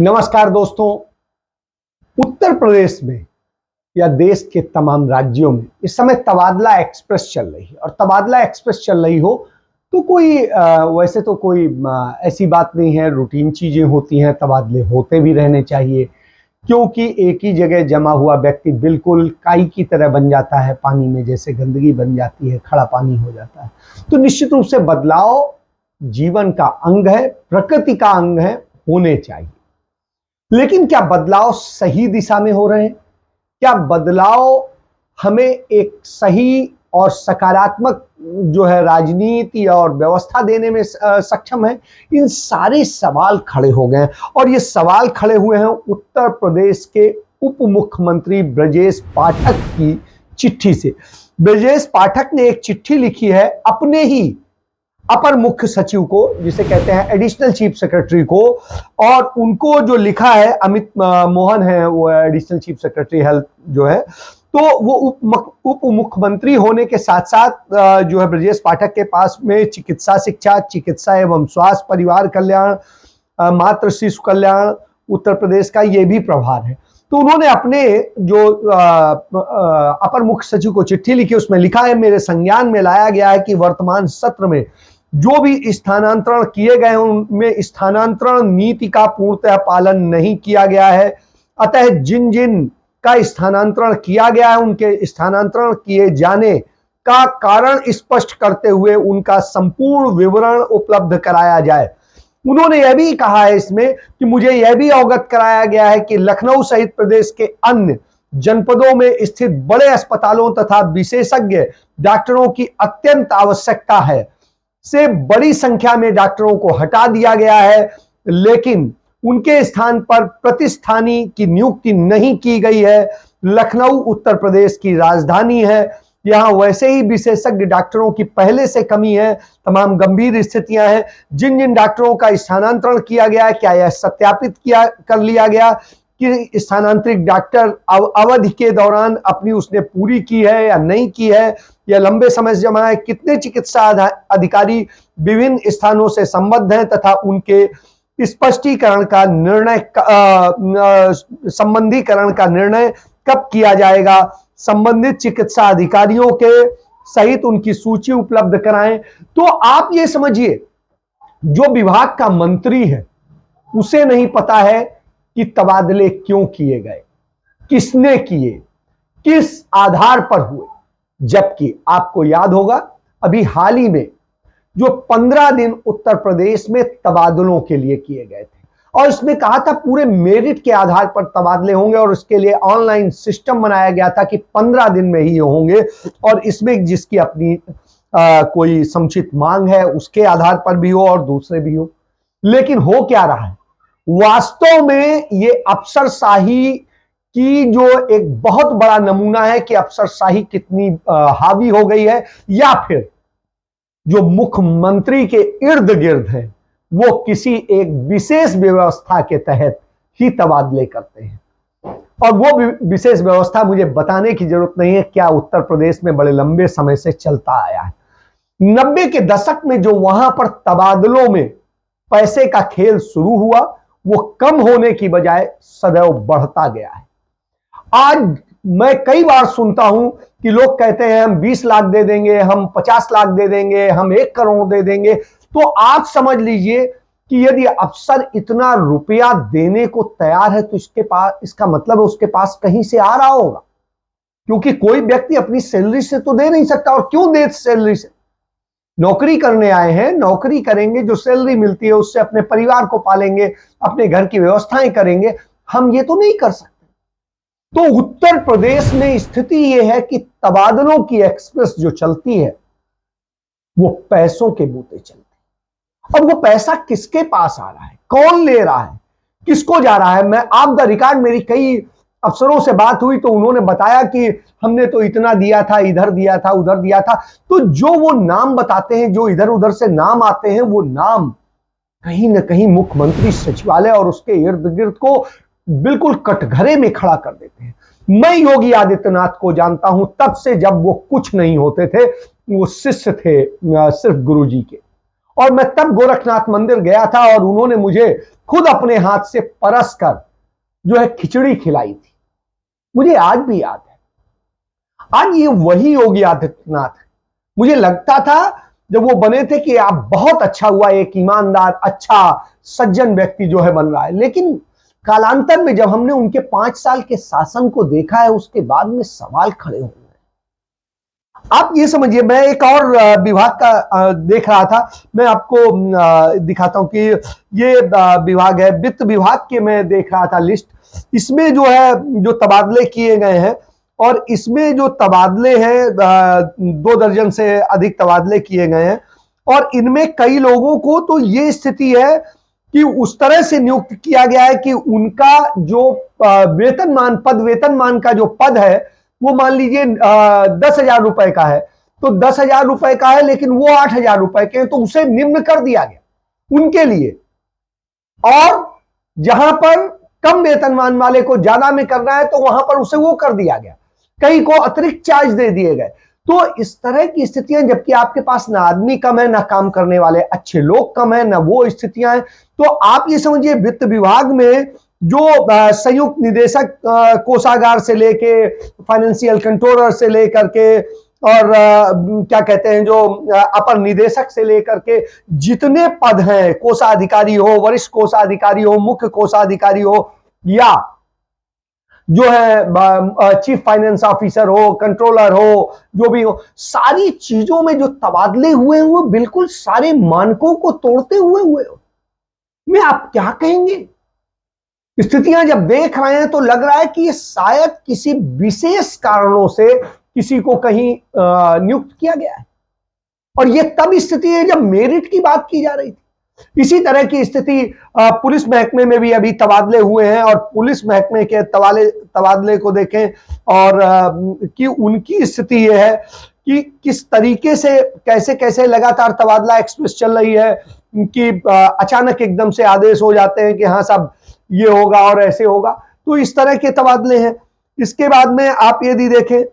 नमस्कार दोस्तों। उत्तर प्रदेश में या देश के तमाम राज्यों में इस समय तबादला एक्सप्रेस चल रही है और तबादला एक्सप्रेस चल रही हो तो कोई वैसे तो कोई ऐसी बात नहीं है, रूटीन चीजें होती हैं, तबादले होते भी रहने चाहिए क्योंकि एक ही जगह जमा हुआ व्यक्ति बिल्कुल काई की तरह बन जाता है, पानी में जैसे गंदगी बन जाती है, खड़ा पानी हो जाता है। तो निश्चित रूप से बदलाव जीवन का अंग है, प्रकृति का अंग है, होने चाहिए। लेकिन क्या बदलाव सही दिशा में हो रहे हैं? क्या बदलाव हमें एक सही और सकारात्मक जो है राजनीति और व्यवस्था देने में सक्षम है? इन सारे सवाल खड़े हो गए हैं और ये सवाल खड़े हुए हैं उत्तर प्रदेश के उप मुख्यमंत्री ब्रजेश पाठक की चिट्ठी से। ब्रजेश पाठक ने एक चिट्ठी लिखी है अपने ही अपर मुख्य सचिव को, जिसे कहते हैं एडिशनल चीफ सेक्रेटरी को, और उनको जो लिखा है अमित मोहन है, वो एडिशनल चीफ सेक्रेटरी हेल्थ जो है, तो वो उप मुख्यमंत्री होने के साथ साथ जो है ब्रजेश पाठक के पास में चिकित्सा शिक्षा, चिकित्सा एवं स्वास्थ्य, परिवार कल्याण, मातृ शिशु कल्याण उत्तर प्रदेश का ये भी प्रभार है। तो उन्होंने अपने जो अपर मुख्य सचिव को चिट्ठी लिखी, उसमें लिखा है मेरे संज्ञान में लाया गया है कि वर्तमान सत्र में जो भी स्थानांतरण किए गए उनमें स्थानांतरण नीति का पूर्णतः पालन नहीं किया गया है। अतः जिन जिन का स्थानांतरण किया गया है उनके स्थानांतरण किए जाने का कारण स्पष्ट करते हुए उनका संपूर्ण विवरण उपलब्ध कराया जाए। उन्होंने यह भी कहा है इसमें कि मुझे यह भी अवगत कराया गया है कि लखनऊ सहित प्रदेश के अन्य जनपदों में स्थित बड़े अस्पतालों तथा विशेषज्ञ डॉक्टरों की अत्यंत आवश्यकता है से बड़ी संख्या में डॉक्टरों को हटा दिया गया है, लेकिन उनके स्थान पर प्रतिस्थानी की नियुक्ति नहीं की गई है। लखनऊ उत्तर प्रदेश की राजधानी है, यहां वैसे ही विशेषज्ञ डॉक्टरों की पहले से कमी है, तमाम गंभीर स्थितियां हैं। जिन जिन डॉक्टरों का स्थानांतरण किया गया है, क्या यह सत्यापित कर लिया गया कि स्थानांतरित डॉक्टर अवधि के दौरान अपनी उसने पूरी की है या नहीं की है, या लंबे समय से जमा है? कितने चिकित्सा अधिकारी विभिन्न स्थानों से संबद्ध हैं तथा उनके स्पष्टीकरण का निर्णय संबंधीकरण का निर्णय कब किया जाएगा? संबंधित चिकित्सा अधिकारियों के सहित उनकी सूची उपलब्ध कराएं। तो आप ये समझिए, जो विभाग का मंत्री है उसे नहीं पता है कि तबादले क्यों किए गए, किसने किए, किस आधार पर हुए, जबकि आपको याद होगा अभी हाल ही में जो 15 दिन उत्तर प्रदेश में तबादलों के लिए किए गए थे और इसमें कहा था पूरे मेरिट के आधार पर तबादले होंगे और उसके लिए ऑनलाइन सिस्टम बनाया गया था कि 15 दिन में ही होंगे और इसमें जिसकी अपनी कोई समुचित मांग है उसके आधार पर भी हो और दूसरे भी हो। लेकिन हो क्या रहा है वास्तव में? ये अफसरशाही की जो एक बहुत बड़ा नमूना है कि अफसरशाही कितनी हावी हो गई है, या फिर जो मुख्यमंत्री के इर्द गिर्द है वो किसी एक विशेष व्यवस्था के तहत ही तबादले करते हैं। और वो विशेष व्यवस्था मुझे बताने की जरूरत नहीं है, क्या उत्तर प्रदेश में बड़े लंबे समय से चलता आया है। 90 के दशक में जो वहां पर तबादलों में पैसे का खेल शुरू हुआ वो कम होने की बजाय सदैव बढ़ता गया है। आज मैं कई बार सुनता हूं कि लोग कहते हैं हम 20 लाख दे देंगे, हम 50 लाख दे देंगे, हम 1 करोड़ दे देंगे। तो आप समझ लीजिए कि यदि अफसर इतना रुपया देने को तैयार है तो इसके पास, इसका मतलब है उसके पास कहीं से आ रहा होगा, क्योंकि कोई व्यक्ति अपनी सैलरी से तो दे नहीं सकता। और क्यों दे सैलरी से? नौकरी करने आए हैं, नौकरी करेंगे, जो सैलरी मिलती है उससे अपने परिवार को पालेंगे, अपने घर की व्यवस्थाएं करेंगे। हम ये तो नहीं कर सकते। तो उत्तर प्रदेश में स्थिति यह है कि तबादलों की एक्सप्रेस जो चलती है वो पैसों के बूते चलती है। अब वो पैसा किसके पास आ रहा है, कौन ले रहा है, किसको जा रहा है? मैं ऑफ द रिकॉर्ड मेरी कई अफसरों से बात हुई तो उन्होंने बताया कि हमने तो इतना दिया था, इधर दिया था, उधर दिया था। तो जो वो नाम बताते हैं, जो इधर उधर से नाम आते हैं, वो नाम कहीं ना कहीं मुख्यमंत्री सचिवालय और उसके इर्द गिर्द को बिल्कुल कटघरे में खड़ा कर देते हैं। मैं योगी आदित्यनाथ को जानता हूं तब से, जब वो कुछ नहीं होते थे, वो शिष्य थे सिर्फ गुरुजी के, और मैं तब गोरखनाथ मंदिर गया था और उन्होंने मुझे खुद अपने हाथ से परस कर जो है खिचड़ी खिलाई थी। मुझे आज भी याद है। आज ये वही योगी आदित्यनाथ है। मुझे लगता था जब वो बने थे कि आप बहुत अच्छा हुआ, एक ईमानदार अच्छा सज्जन व्यक्ति जो है बन रहा है, लेकिन कालांतर में जब हमने उनके 5 साल के शासन को देखा है, उसके बाद में सवाल खड़े हुए हैं। आप ये समझिए, मैं एक और विभाग का देख रहा था, मैं आपको दिखाता हूं कि ये विभाग है वित्त विभाग के, मैं देख रहा था लिस्ट। इसमें जो है जो तबादले किए गए हैं, और इसमें जो तबादले हैं 2 दर्जन से अधिक तबादले किए गए हैं, और इनमें कई लोगों को तो ये स्थिति है कि उस तरह से नियुक्त किया गया है कि उनका जो वेतनमान का जो पद है वो मान लीजिए 10,000 रुपए का है, तो 10,000 रुपए का है, लेकिन वो 8,000 रुपए के हैं, तो उसे निम्न कर दिया गया उनके लिए। और जहां पर कम वेतनमान वाले को ज्यादा में करना है तो वहां पर उसे वो कर दिया गया, कई को अतिरिक्त चार्ज दे दिए गए। तो इस तरह की स्थितियां, जबकि आपके पास ना आदमी कम है, ना काम करने वाले अच्छे लोग कम है, ना वो स्थितियां हैं। तो आप ये समझिए वित्त विभाग में जो संयुक्त निदेशक कोषागार से लेके फाइनेंशियल कंट्रोलर से लेकर के और क्या कहते हैं जो अपर निदेशक से लेकर के जितने पद हैं, कोषाधिकारी हो, वरिष्ठ कोषाधिकारी हो, मुख्य कोषाधिकारी हो, या जो है चीफ फाइनेंस ऑफिसर हो, कंट्रोलर हो, जो भी हो, सारी चीजों में जो तबादले हुए हैं वो बिल्कुल सारे मानकों को तोड़ते हुए में आप क्या कहेंगे? स्थितियां जब देख रहे हैं तो लग रहा है कि ये शायद किसी विशेष कारणों से किसी को कहीं नियुक्त किया गया है, और ये तब स्थिति है जब मेरिट की बात की जा रही थी। इसी तरह की स्थिति पुलिस महकमे में भी अभी तबादले हुए हैं, और पुलिस महकमे के तबादले को देखें और कि उनकी स्थिति यह है कि किस तरीके से कैसे कैसे लगातार तबादला एक्सप्रेस चल रही है कि अचानक एकदम से आदेश हो जाते हैं कि हाँ साहब ये होगा और ऐसे होगा। तो इस तरह के तबादले हैं। इसके बाद में आप यदि देखें,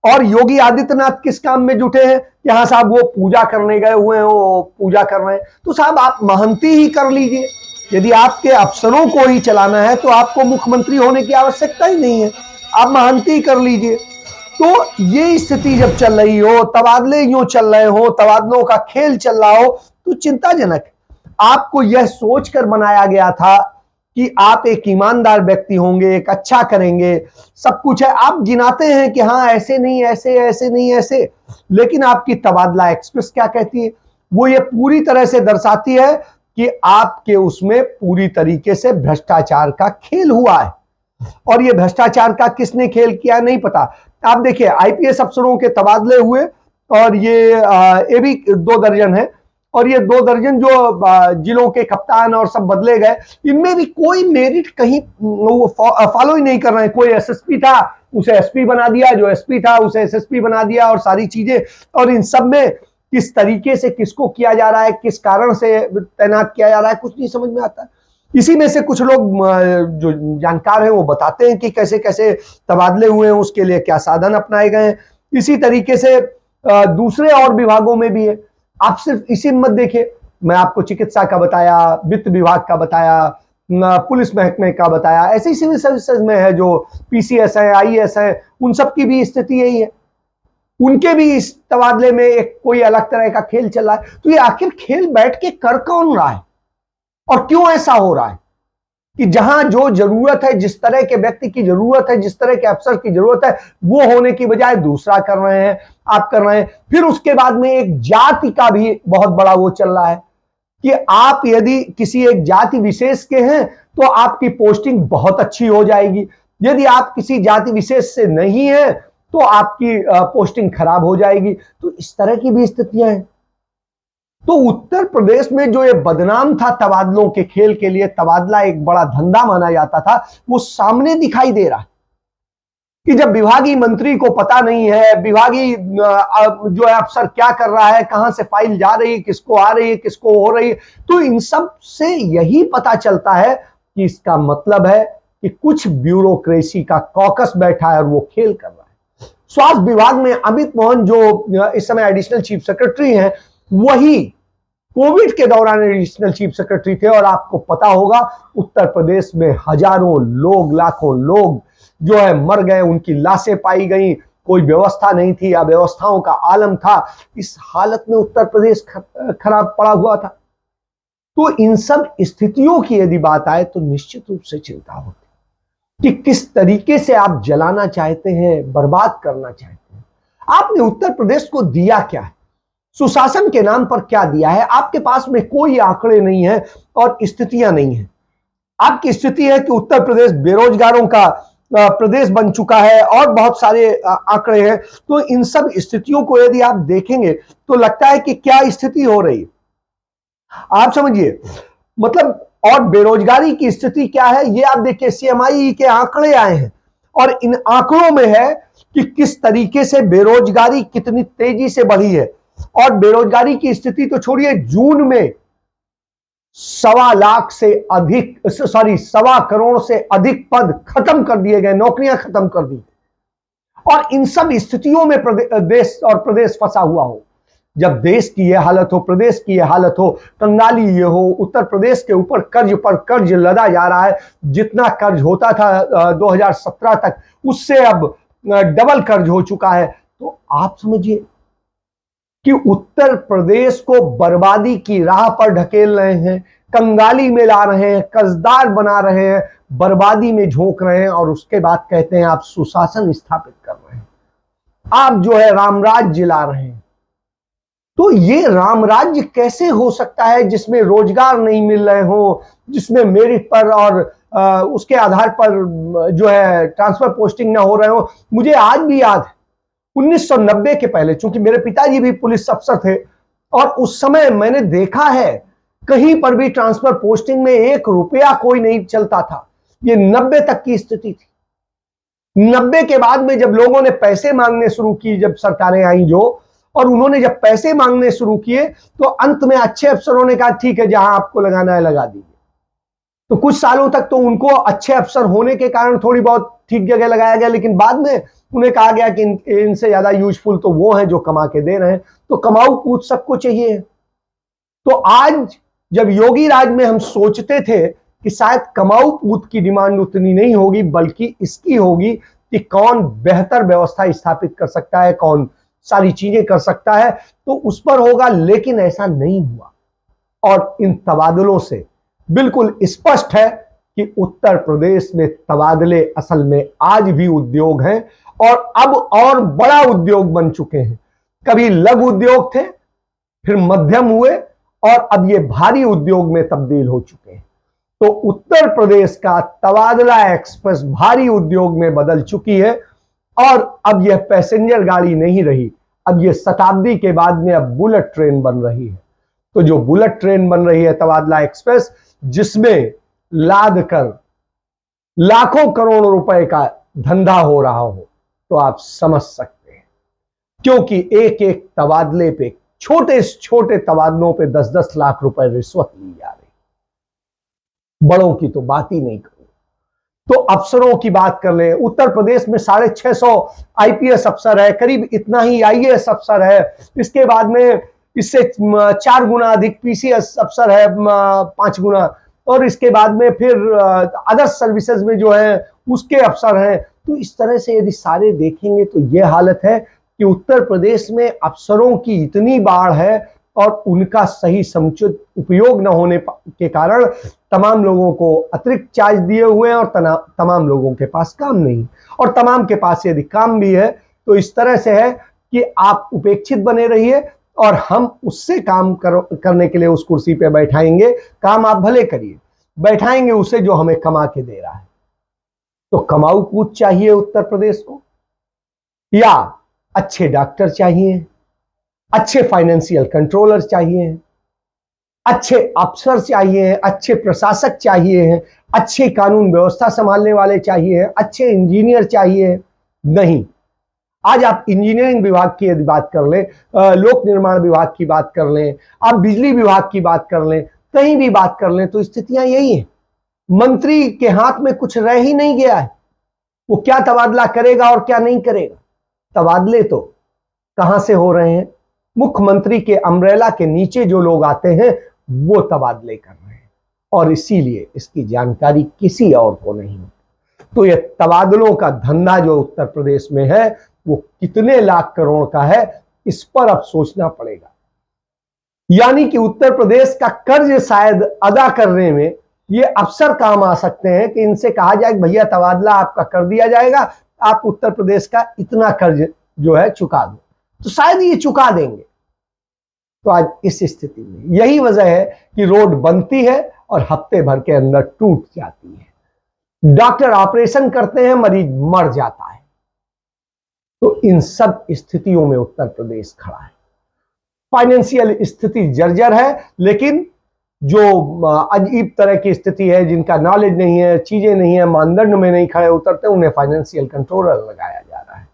और योगी आदित्यनाथ किस काम में जुटे हैं, यहां साहब वो पूजा करने गए हुए हैं, वो पूजा कर रहे हैं। तो साहब आप महंती ही कर लीजिए। यदि आपके अफसरों को ही चलाना है तो आपको मुख्यमंत्री होने की आवश्यकता ही नहीं है, आप महंती ही कर लीजिए। तो ये स्थिति जब चल रही हो, तबादले यूं चल रहे हो, तबादलों का खेल चल रहा हो, तो चिंताजनक। आपको यह सोचकर बनाया गया था कि आप एक ईमानदार व्यक्ति होंगे, एक अच्छा करेंगे, सब कुछ है। आप गिनाते हैं कि हाँ ऐसे नहीं, ऐसे ऐसे नहीं, ऐसे, लेकिन आपकी तबादला एक्सप्रेस क्या कहती है? वो ये पूरी तरह से दर्शाती है कि आपके उसमें पूरी तरीके से भ्रष्टाचार का खेल हुआ है। और ये भ्रष्टाचार का किसने खेल किया नहीं पता। आप देखिए आईपीएस अफसरों के तबादले हुए, और ये भी 2 दर्जन है, और ये 2 दर्जन जो जिलों के कप्तान और सब बदले गए, इनमें भी कोई मेरिट कहीं वो फॉलो ही नहीं कर रहे हैं। कोई एसएसपी था उसे एसपी बना दिया, जो एसपी था उसे एसएसपी बना दिया, और सारी चीजें। और इन सब में किस तरीके से किसको किया जा रहा है, किस कारण से तैनात किया जा रहा है, कुछ नहीं समझ में आता। इसी में से कुछ लोग जो जानकार हैं वो बताते हैं कि कैसे कैसे तबादले हुए हैं, उसके लिए क्या साधन अपनाए गए हैं। इसी तरीके से दूसरे और विभागों में भी है। आप सिर्फ इसी मत देखिए, मैं आपको चिकित्सा का बताया, वित्त विभाग का बताया, पुलिस महकमे का बताया, ऐसे ही सिविल सर्विसेज में है जो पीसीएस है, आईएएस है, उन सब की भी स्थिति यही है। उनके भी इस तबादले में एक कोई अलग तरह का खेल चल रहा है। तो ये आखिर खेल बैठ के कर कौन रहा है, और क्यों ऐसा हो रहा है कि जहां जो जरूरत है, जिस तरह के व्यक्ति की जरूरत है, जिस तरह के अफसर की जरूरत है, वो होने की बजाय दूसरा कर रहे हैं, आप कर रहे हैं। फिर उसके बाद में एक जाति का भी बहुत बड़ा वो चल रहा है कि आप यदि किसी एक जाति विशेष के हैं तो आपकी पोस्टिंग बहुत अच्छी हो जाएगी, यदि आप किसी जाति विशेष से नहीं है तो आपकी पोस्टिंग खराब हो जाएगी। तो इस तरह की भी स्थितियां हैं। तो उत्तर प्रदेश में जो ये बदनाम था तबादलों के खेल के लिए, तबादला एक बड़ा धंधा माना जाता था, वो सामने दिखाई दे रहा है कि जब विभागीय मंत्री को पता नहीं है, विभागीय जो है अफसर क्या कर रहा है, कहां से फाइल जा रही है, किसको आ रही है, किसको हो रही है, तो इन सब से यही पता चलता है कि इसका मतलब है कि कुछ ब्यूरोक्रेसी का कॉकस बैठा है और वो खेल कर रहा है। स्वास्थ्य विभाग में अमित मोहन जो इस समय एडिशनल चीफ सेक्रेटरी हैं, वही कोविड के दौरान एडिशनल चीफ सेक्रेटरी थे और आपको पता होगा उत्तर प्रदेश में हजारों लोग, लाखों लोग जो है मर गए, उनकी लाशें पाई गई, कोई व्यवस्था नहीं थी, अव्यवस्थाओं का आलम था। इस हालत में उत्तर प्रदेश खराब पड़ा हुआ था। तो इन सब स्थितियों की यदि बात आए तो निश्चित रूप से चिंता होती कि किस तरीके से आप जलाना चाहते हैं, बर्बाद करना चाहते हैं। आपने उत्तर प्रदेश को दिया क्या है, सुशासन के नाम पर क्या दिया है? आपके पास में कोई आंकड़े नहीं है और स्थितियां नहीं है। आपकी स्थिति है कि उत्तर प्रदेश बेरोजगारों का प्रदेश बन चुका है और बहुत सारे आंकड़े हैं। तो इन सब स्थितियों को यदि आप देखेंगे तो लगता है कि क्या स्थिति हो रही है, आप समझिए। मतलब और बेरोजगारी की स्थिति क्या है ये आप देखिए, सीएमआई के आंकड़े आए हैं और इन आंकड़ों में है कि किस तरीके से बेरोजगारी कितनी तेजी से बढ़ी है। और बेरोजगारी की स्थिति तो छोड़िए, जून में 1.25 से अधिक, 1.25 करोड़ से अधिक पद खत्म कर दिए गए, नौकरियां खत्म कर दी। और इन सब स्थितियों में देश और प्रदेश फंसा हुआ हो। जब देश की यह हालत हो, प्रदेश की यह हालत हो, कंगाली ये हो, उत्तर प्रदेश के ऊपर कर्ज पर कर्ज लदा जा रहा है। जितना कर्ज होता था 2017 तक, उससे अब डबल कर्ज हो चुका है। तो आप समझिए कि उत्तर प्रदेश को बर्बादी की राह पर ढकेल रहे हैं, कंगाली में ला रहे हैं, कर्जदार बना रहे हैं, बर्बादी में झोंक रहे हैं और उसके बाद कहते हैं आप सुशासन स्थापित कर रहे हैं, आप जो है रामराज्य ला रहे हैं। तो ये रामराज्य कैसे हो सकता है जिसमें रोजगार नहीं मिल रहे हो, जिसमें मेरिट पर और उसके आधार पर जो है ट्रांसफर पोस्टिंग ना हो रहे हो। मुझे आज भी याद है 1990 के पहले, चूंकि मेरे पिताजी भी पुलिस अफसर थे और उस समय मैंने देखा है कहीं पर भी ट्रांसफर पोस्टिंग में 1 रुपया कोई नहीं चलता था। ये 90 तक की स्थिति थी। 90 के बाद में जब लोगों ने पैसे मांगने शुरू की, जब सरकारें आई जो, और उन्होंने जब पैसे मांगने शुरू किए तो अंत में अच्छे अफसरों ने कहा ठीक है जहां आपको लगाना है लगा दीजिए। तो कुछ सालों तक तो उनको अच्छे अफसर होने के कारण थोड़ी बहुत ठीक जगह लगाया गया, लेकिन बाद में उन्हें कहा गया कि इनसे ज्यादा यूजफुल तो वो हैं जो कमा के दे रहे हैं। तो कमाऊ पूत सबको चाहिए। तो आज जब योगी राज में हम सोचते थे कि शायद कमाऊ पूत की डिमांड उतनी नहीं होगी, बल्कि इसकी होगी कि कौन बेहतर व्यवस्था स्थापित कर सकता है, कौन सारी चीजें कर सकता है, तो उस पर होगा। लेकिन ऐसा नहीं हुआ और इन तबादलों से बिल्कुल स्पष्ट है कि उत्तर प्रदेश में तबादले असल में आज भी उद्योग हैं और अब और बड़ा उद्योग बन चुके हैं। कभी लघु उद्योग थे, फिर मध्यम हुए और अब ये भारी उद्योग में तब्दील हो चुके हैं। तो उत्तर प्रदेश का तबादला एक्सप्रेस भारी उद्योग में बदल चुकी है और अब यह पैसेंजर गाड़ी नहीं रही, अब यह शताब्दी के बाद में अब बुलेट ट्रेन बन रही है। तो जो बुलेट ट्रेन बन रही है तबादला एक्सप्रेस, जिसमें लाद कर लाखों करोड़ों रुपए का धंधा हो रहा हो, तो आप समझ सकते हैं। क्योंकि एक एक तबादले पे, छोटे से छोटे तबादलों पे 10-10 लाख रुपए रिश्वत ली जा रही। बड़ों की तो बात ही नहीं करूं। तो अफसरों की बात कर ले, उत्तर प्रदेश में 650 आईपीएस अफसर है, करीब इतना ही आईएएस अफसर है। इसके बाद में इससे 4 गुना अधिक पीसीएस अफसर है, 5 गुना, और इसके बाद में फिर अदर सर्विसेज में जो है उसके अफसर हैं। तो इस तरह से यदि सारे देखेंगे तो यह हालत है कि उत्तर प्रदेश में अफसरों की इतनी बाढ़ है और उनका सही समुचित उपयोग न होने के कारण तमाम लोगों को अतिरिक्त चार्ज दिए हुए हैं और तमाम लोगों के पास काम नहीं, और तमाम के पास यदि काम भी है तो इस तरह से है कि आप उपेक्षित बने रहिए और हम उससे काम करने के लिए उस कुर्सी पे बैठाएंगे। काम आप भले करिए, बैठाएंगे उसे जो हमें कमा के दे रहा है। तो कमाऊ पूत चाहिए उत्तर प्रदेश को, या अच्छे डॉक्टर चाहिए, अच्छे फाइनेंशियल कंट्रोलर चाहिए, अच्छे अफसर चाहिए, अच्छे प्रशासक चाहिए, अच्छे कानून व्यवस्था संभालने वाले चाहिए, अच्छे इंजीनियर चाहिए? नहीं। आज आप इंजीनियरिंग विभाग की यदि बात कर लें, लोक निर्माण विभाग की बात कर लें, आप बिजली विभाग की बात कर लें, कहीं भी बात कर लें, तो स्थितियां यही हैं। मंत्री के हाथ में कुछ रह ही नहीं गया है, वो क्या तबादला करेगा और क्या नहीं करेगा। तबादले तो कहां से हो रहे हैं? मुख्यमंत्री के अम्ब्रेला के नीचे जो लोग आते हैं वो तबादले कर रहे हैं, और इसीलिए इसकी जानकारी किसी और को नहीं होती। तो ये तबादलों का धंधा जो उत्तर प्रदेश में है वो कितने लाख करोड़ का है, इस पर अब सोचना पड़ेगा। यानी कि उत्तर प्रदेश का कर्ज शायद अदा करने में ये अफसर काम आ सकते हैं कि इनसे कहा जाए कि भैया तबादला आपका कर दिया जाएगा, आप उत्तर प्रदेश का इतना कर्ज जो है चुका दो, तो शायद ये चुका देंगे। तो आज इस स्थिति में यही वजह है कि रोड बनती है और हफ्ते भर के अंदर टूट जाती है, डॉक्टर ऑपरेशन करते हैं, मरीज मर जाता है। तो इन सब स्थितियों में उत्तर प्रदेश खड़ा है। फाइनेंशियल स्थिति जर्जर है, लेकिन जो अजीब तरह की स्थिति है, जिनका नॉलेज नहीं है, चीजें नहीं है, मानदंड में नहीं खड़े उतरते, उन्हें फाइनेंशियल कंट्रोलर लगाया जा रहा है।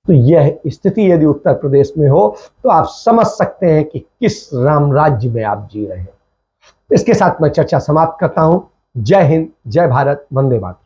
तो यह स्थिति यदि उत्तर प्रदेश में हो तो आप समझ सकते हैं कि किस राम राज्य में आप जी रहे हैं। इसके साथ मैं चर्चा समाप्त करता हूं। जय हिंद, जय भारत, वंदे मातरम।